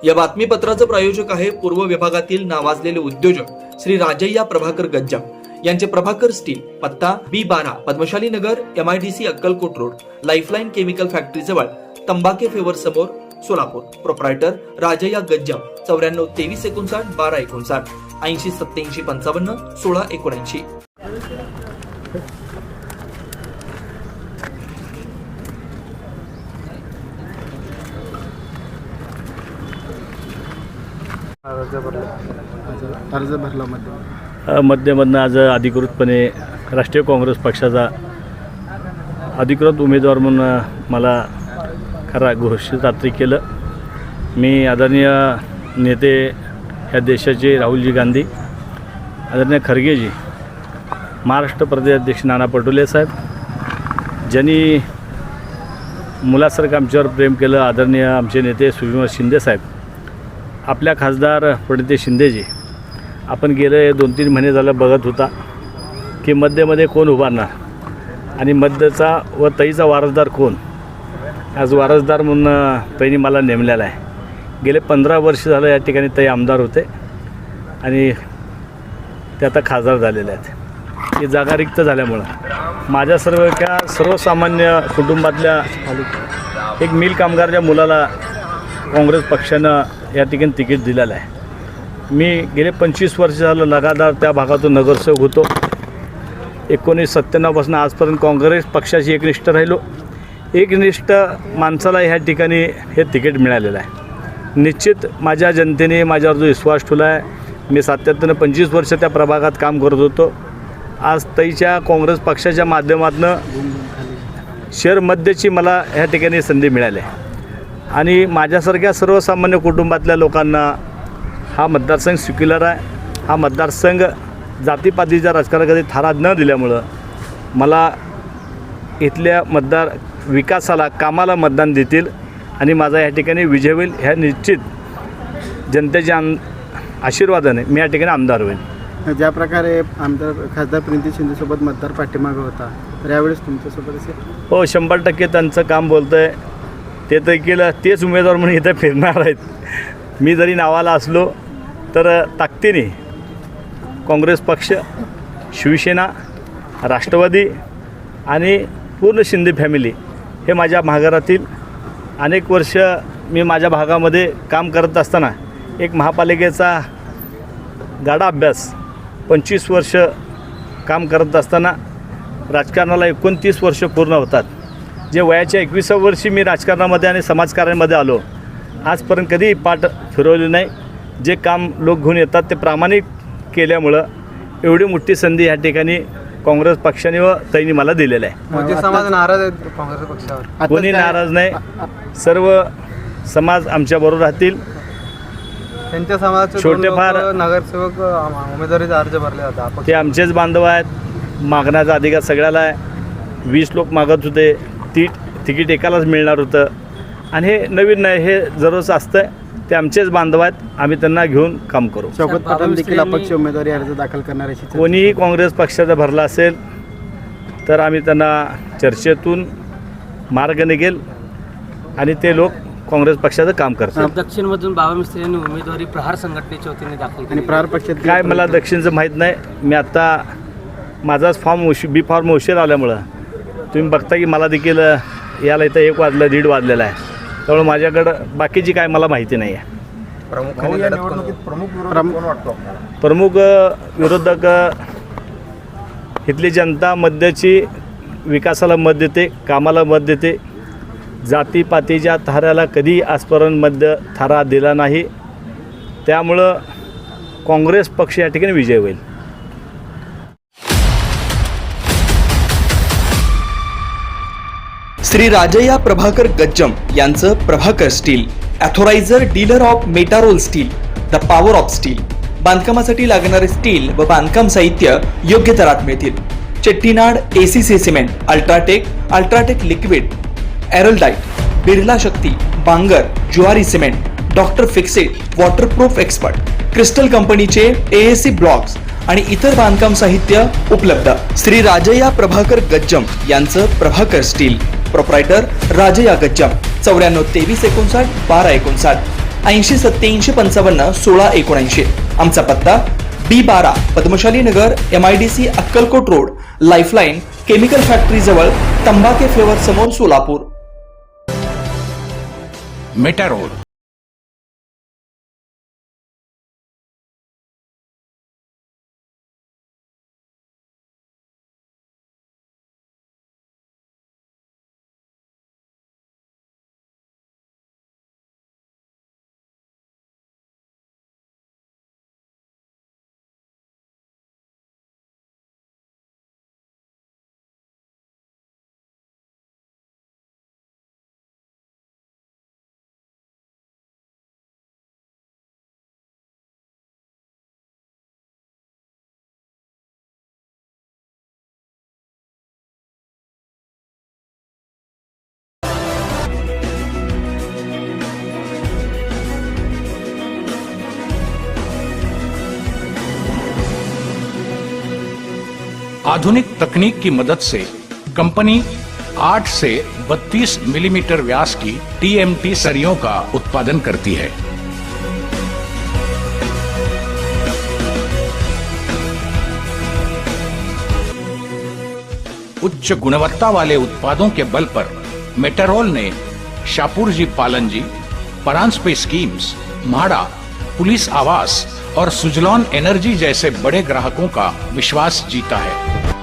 या बातमीपत्राचं प्रायोजक आहे पूर्व विभागातील नावाजलेले उद्योजक श्री राजय्या प्रभाकर गज्जम यांचे प्रभाकर स्टील, पत्ता B12 पद्मशाली नगर, MIDC Akkalkot road, lifeline chemical factory जवळ, तंबाके फेवर समोर, सोलापूर. प्रोप्रायटर राजय्या गज्जम 94 23 59 12 59 80 87 55 16 79. अर्ज भरला मध्यमधनं आज अधिकृतपणे राष्ट्रीय काँग्रेस पक्षाचा अधिकृत उमेदवार म्हणून मला खरा घोषित रात्री केलं. मी आदरणीय नेते ह्या देशाचे राहुलजी गांधी, आदरणीय खरगेजी, महाराष्ट्र प्रदेश अध्यक्ष नाना पटोले साहेब, ज्यांनी मुलासारखं आमच्यावर प्रेम केलं, आदरणीय आमचे नेते सुशील शिंदे साहेब, आपल्या खासदार प्रणिती शिंदेजी, आपण गेले 2-3 महिने झालं बघत होता की मध्यमध्ये कोण उभारणार आणि मध्यचा व तईचा वारसदार कोण. आज वारसदार म्हणून तईने मला नेमलेला आहे. गेले 15 वर्ष झालं या ठिकाणी तई आमदार होते आणि ते आता खासदार झालेले आहेत. ही जागा रिक्त झाल्यामुळं माझ्या सर्वसामान्य कुटुंबातल्या एक मिल कामगारच्या मुलाला काँग्रेस पक्षानं या ठिकाणी तिकीट दिलेलं आहे. मी गेले 25 वर्ष झालं लगातार त्या भागातून नगरसेवक होतो. 1997 पासून आजपर्यंत काँग्रेस पक्षाशी एकनिष्ठ राहिलो. एकनिष्ठ माणसाला ह्या ठिकाणी हे तिकीट मिळालेलं आहे. निश्चित माझ्या जनतेने माझ्यावर जो विश्वास ठेवला आहे, मी सातत्यानं 25 वर्ष त्या प्रभागात काम करत होतो. आज तईच्या काँग्रेस पक्षाच्या माध्यमातून शहर मध्यची मला ह्या ठिकाणी संधी मिळाली आहे आणि माझ्यासारख्या सर्वसामान्य कुटुंबातल्या लोकांना हा मतदारसंघ स्वीकारला आहे. हा मतदारसंघ जातीपातीच्या राजकारणाकडे थारा न दिल्यामुळं मला इथल्या मतदार विकासाला, कामाला मतदान देतील आणि माझा या ठिकाणी विजय होईल. ह्या निश्चित जनतेच्या आशीर्वादाने मी या ठिकाणी आमदार होईल. ज्या प्रकारे आमदार खासदार प्रणिती शिंदेसोबत मतदार पाठीमागं होता, तर यावेळेस तुमच्यासोबत असेल? हो, 100% त्यांचं काम बोलतं आहे. ते तर केलं, तेच उमेदवार म्हणून इथं फिरणार आहेत. मी जरी नावाला असलो तर ताकदीने काँग्रेस पक्ष, शिवसेना, राष्ट्रवादी आणि पूर्ण शिंदे फॅमिली हे माझ्या भागातील अनेक वर्ष मी माझ्या भागामध्ये काम करत असताना एक महापालिकेचा गाडा अभ्यास 25 वर्ष काम करत असताना राजकारणाला 29 वर्ष पूर्ण होतात. जे वयाच्या 21व्या वर्षी मी राजकारणामध्ये आणि समाजकार्यामध्ये आलो, आजपर्यंत कधी पाठ फिरवली नाही. जे काम लोक घेऊन येतात ते प्रामाणिक केल्यामुळं एवढी मोठी संधी ह्या ठिकाणी काँग्रेस पक्षाने व तईने मला दिलेलं आहे. मोदी समाज नाराज आहे काँग्रेस पक्षावर? कोणी नाराज नाही. सर्व समाज आमच्याबरोबर राहतील. त्यांच्या समाजाचे छोटेफार नगरसेवक उमेदवारीचा अर्ज भरले होता. ते आमचेच बांधव आहेत. मागण्याचा अधिकार सगळ्याला आहे. 20 लोक मागत होते, तिकीट एकालाच मिळणार होतं आणि हे नवीन नाही, हे जरूरच असतं. ते आमचेच बांधव आहेत. आम्ही त्यांना घेऊन काम करू. शौकत पठाण देखील अपक्ष उमेदवारी अर्ज दाखल करणार आहे. कोणीही काँग्रेस पक्षाचा भरला असेल तर आम्ही त्यांना चर्चेतून मार्ग निघेल आणि ते लोक काँग्रेस पक्षाचं काम करतात. दक्षिणमधून बाबा मिस्त्री यांनी उमेदवारी प्रहार संघटनेच्या वतीने दाखल केली आणि प्रहार पक्षात काय मला दक्षिणचं माहीत नाही. मी आत्ता माझाच बी फॉर्म उशीर आल्यामुळं तुम्ही बघता की मला देखील याला इथं 1 वाजलं 1:30 वाजलेला आहे. त्यामुळे माझ्याकडं बाकीची काय मला माहिती नाही आहे. प्रमुख विरोधक इथली जनता मध्याची विकासाला मत देते, कामाला मत देते. जातीपातीच्या थाऱ्याला कधी आजपर्यंत मध्य थारा दिला नाही. त्यामुळं काँग्रेस पक्ष या ठिकाणी विजय होईल. श्री राजय्या प्रभाकर गज्जम यांचं Prabhakar steel, authoriser dealer of Metarol steel, the power of steel. बांधकामासाठी लागणारे स्टील व बांधकाम साहित्य योग्य दरात मिळतील. Chettinad ACC cement, UltraTech liquid, Araldite, Birla Shakti, Bangur, Zuari cement, doctor Fixit, waterproof expert, crystal कंपनीचे AAC ब्लॉक्स आणि इतर बांधकाम साहित्य उपलब्ध. श्री राजय्या प्रभाकर गज्जम यांचं प्रभाकर स्टील. प्रोप्रायटर राजय्या गज्जम 94 23 59 12 59 8087551679. आमचा पत्ता B12 पद्मशाली नगर, MIDC Akkalkot road, lifeline chemical factory जवळ, तंबाके फ्लेवर समोर, सोलापूर. मेटारोल. आधुनिक तकनीक की मदद से कंपनी 8 से 32 मिलीमीटर व्यास की TMT सरियों का उत्पादन करती है। उच्च गुणवत्ता वाले उत्पादों के बल पर मेटारोल ने शापूरजी पालनजी, परांजपे स्कीम्स, म्हाडा, पुलिस आवास और सुजलॉन एनर्जी जैसे बड़े ग्राहकों का विश्वास जीता है।